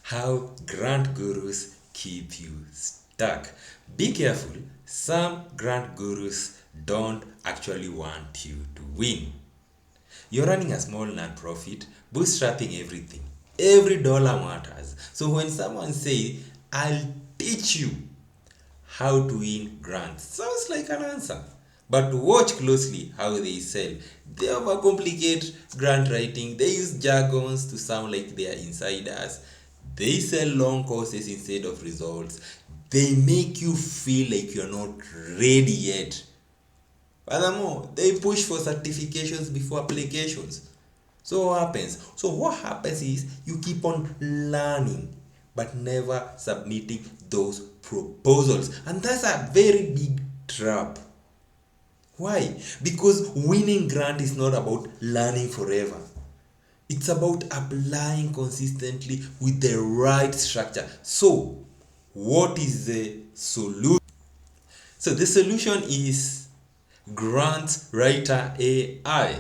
How grant gurus keep you stuck. Be careful, some grant gurus don't actually want you to win. You're running a small non-profit, bootstrapping everything. Every dollar matters. So when someone says, I'll teach you how to win grants, sounds like an answer. But watch closely how they sell. They overcomplicate grant writing. They use jargons to sound like they are insiders. They sell long courses instead of results. They make you feel like you're not ready yet. Furthermore, they push for certifications before applications. So what happens is you keep on learning but never submitting those proposals. And that's a very big trap. Why? Because winning grant is not about learning forever. It's about applying consistently with the right structure. So, what is the solution? So, the solution is GrantWriterAI.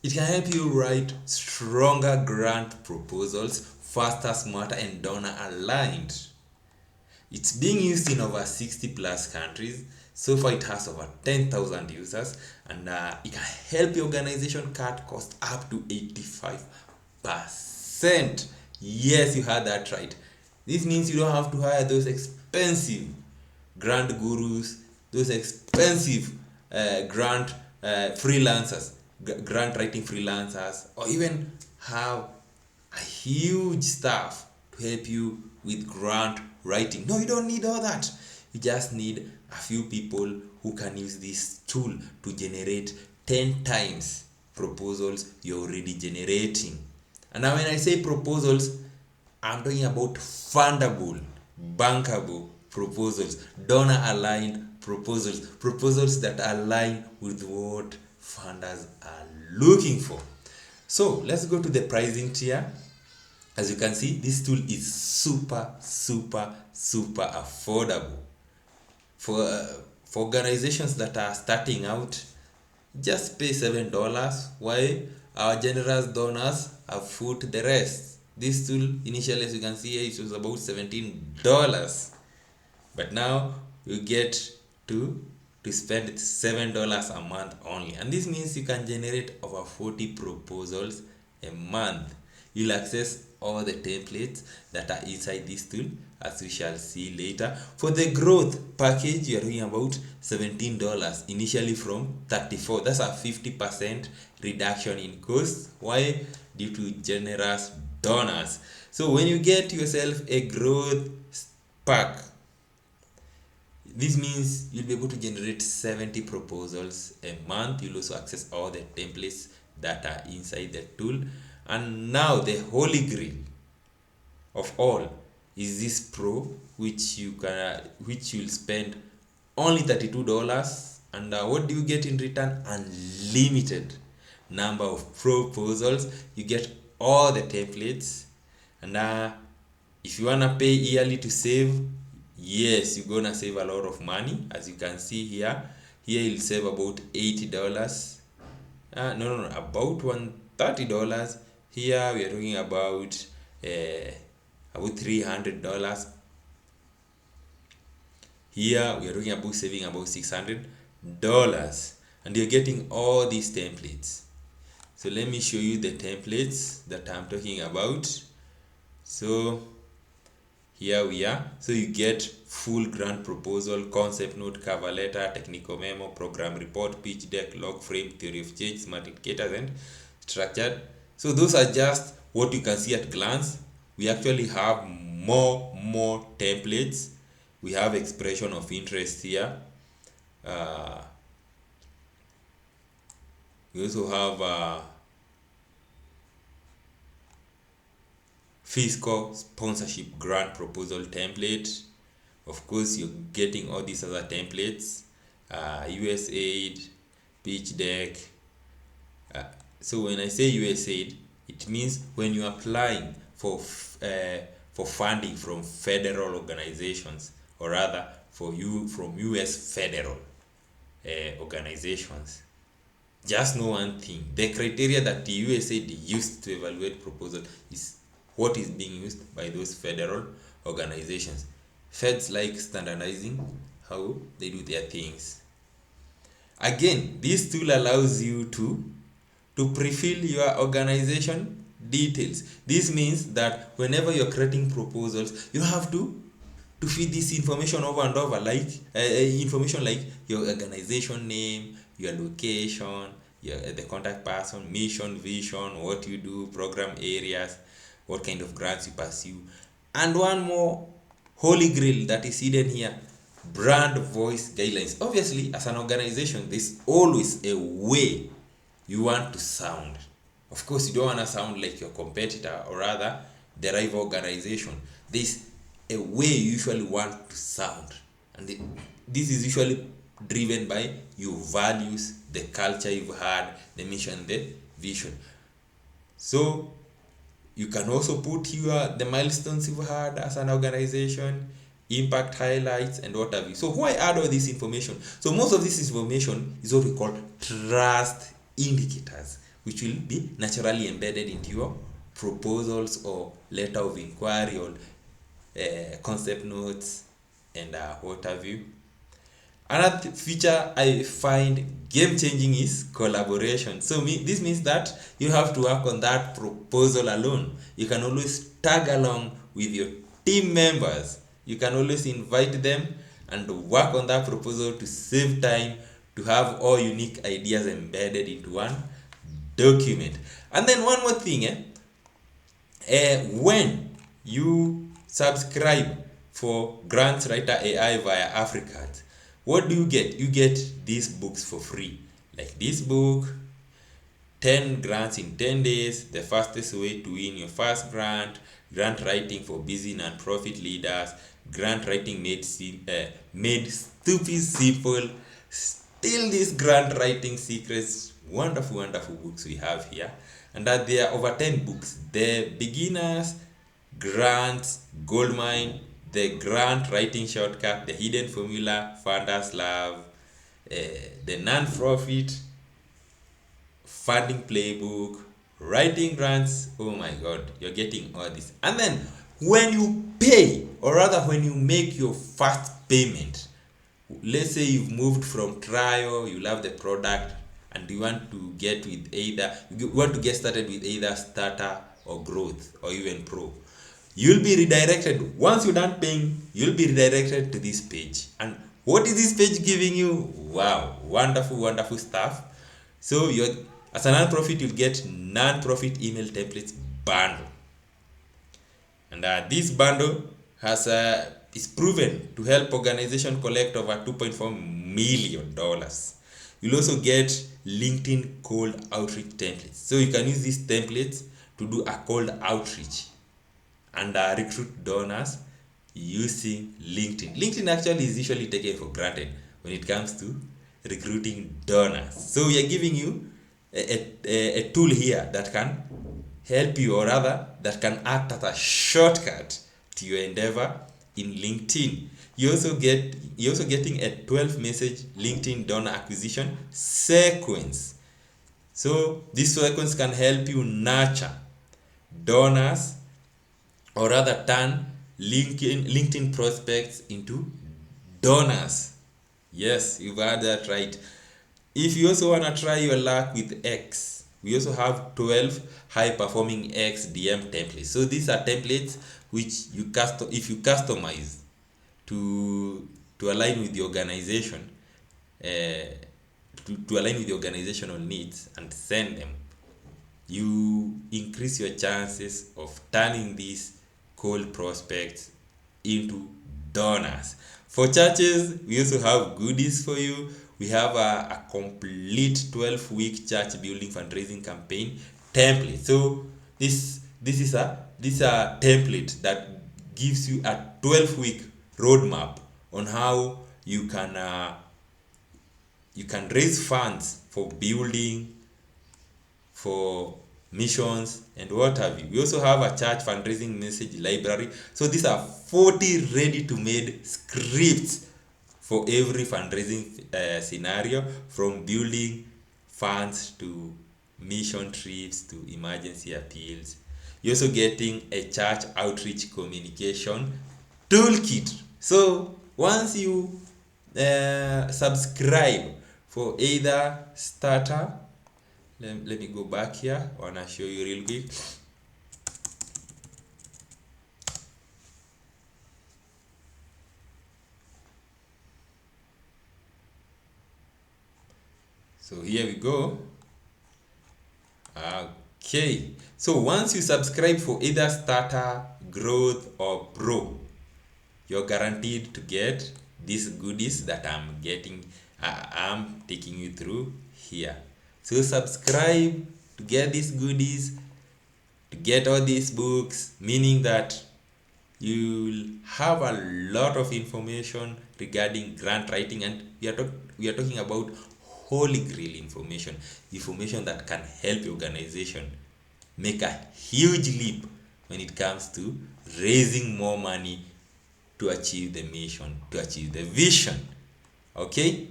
It can help you write stronger grant proposals, faster, smarter, and donor aligned. It's being used in over 60 plus countries. So far, it has over 10,000 users, and it can help your organization cut costs up to 85%. Yes, you heard that right. This means you don't have to hire those expensive grant gurus, those expensive grant freelancers, grant writing freelancers, or even have a huge staff to help you with grant writing. No, you don't need all that. You just need a few people who can use this tool to generate 10 times proposals you're already generating. And now when I say proposals, I'm talking about fundable, bankable proposals, donor aligned proposals, proposals that align with what funders are looking for. So let's go to the pricing tier. As you can see, this tool is super affordable for organizations that are starting out. Just pay $7, while our generous donors have foot the rest. This tool initially, as you can see here, it was about $17, but now you get to spend $7 a month only, and this means you can generate over 40 proposals a month. You'll access all the templates that are inside this tool, as we shall see later. For the growth package, you are talking about $17 initially from $34. That's a 50% reduction in cost. Why? Due to generous donors. So when you get yourself a growth pack, this means you'll be able to generate 70 proposals a month. You'll also access all the templates that are inside the tool. And now the holy grail of all is this pro, which you'll spend only $32. And what do you get in return? Unlimited number of proposals. You get all the templates, and if you wanna pay yearly to save, yes, you're gonna save a lot of money. As you can see here you'll save about $80. About $130. Here we are talking about $300. Here we are talking about saving about $600, and you're getting all these templates. So let me show you the templates that I'm talking about. So here we are. So you get full grant proposal, concept note, cover letter, technical memo, program report, pitch deck, log frame, theory of change, smart indicators, and structured. So those are just what you can see at glance. We actually have more templates. We have expression of interest here. We also have fiscal sponsorship grant proposal template. Of course, you're getting all these other templates, USAID, pitch deck. So when I say USAID, it means when you're applying for funding from federal organizations, or rather from US federal organizations. Just know one thing: the criteria that the USAID used to evaluate proposal is what is being used by those federal organizations. Feds like standardizing how they do their things. Again, this tool allows you to pre-fill your organization details. This means that whenever you're creating proposals, you have to feed this information over and over, like information like your organization name, your location, the contact person, mission, vision, what you do, program areas, what kind of grants you pursue, and one more holy grail that is hidden here: brand voice guidelines. Obviously, as an organization, there's always a way you want to sound. Of course, you don't want to sound like your competitor or rather the rival organization. There's a way you usually want to sound, and this is usually driven by your values, the culture you've had, the mission, the vision. So you can also put the milestones you've had as an organization, impact highlights, and what have you. So why add all this information? So most of this information is what we call trust indicators, which will be naturally embedded into your proposals or letter of inquiry or concept notes and what have you. Another feature I find game changing is collaboration. So this means that you have to work on that proposal alone. You can always tag along with your team members. You can always invite them and work on that proposal to save time, to have all unique ideas embedded into one document. And then one more thing, when you subscribe for GrantWriterAI via Africans, what do you get? You get these books for free. Like this book, 10 grants in 10 days, the fastest way to win your first grant, grant writing for busy non-profit leaders, grant writing made stupid simple, still these grant writing secrets. Wonderful, wonderful books we have here. And that there are over 10 books: the beginners, grants, goldmine, the grant writing shortcut, the hidden formula, funders love, the non-profit funding playbook, writing grants. Oh my god, you're getting all this. And then when you pay, or rather when you make your first payment, let's say you've moved from trial, you love the product, and you want to get started with either starter or growth or even pro, you'll be redirected. Once you're done paying, you'll be redirected to this page. And what is this page giving you? Wow, wonderful, wonderful stuff. So as a non-profit, you'll get non-profit email templates bundle. And this bundle is proven to help organizations collect over $2.4 million. You'll also get LinkedIn cold outreach templates. So you can use these templates to do a cold outreach and recruit donors using LinkedIn. LinkedIn actually is usually taken for granted when it comes to recruiting donors. So we are giving you a tool here that can help you, or rather that can act as a shortcut to your endeavor in LinkedIn. You're also getting a 12-message LinkedIn donor acquisition sequence. So this sequence can help you nurture donors, or rather turn LinkedIn prospects into donors. Yes, you've heard that right. If you also want to try your luck with X, we also have 12 high-performing X DM templates. So these are templates which if you customize to align with the organization, to align with the organizational needs and send them, you increase your chances of turning these cold prospects into donors. For churches, we also have goodies for you. We have a complete 12-week church building fundraising campaign template. So this is a template that gives you a 12-week roadmap on how you can raise funds for building, for missions, and what have you. We also have a church fundraising message library. So these are 40 ready-to-made scripts for every fundraising scenario, from building funds to mission trips to emergency appeals. You're also getting a church outreach communication toolkit. So once you subscribe for either starter, let me go back here. I wanna show you real quick. So here we go. Okay, so once you subscribe for either starter, growth, or pro, you're guaranteed to get these goodies that I'm taking you through here. So subscribe to get these goodies, to get all these books, meaning that you'll have a lot of information regarding grant writing, and we are talking about holy grail information that can help your organization make a huge leap when it comes to raising more money to achieve the mission, to achieve the vision. Okay,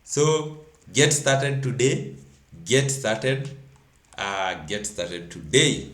so get started today. Get started today.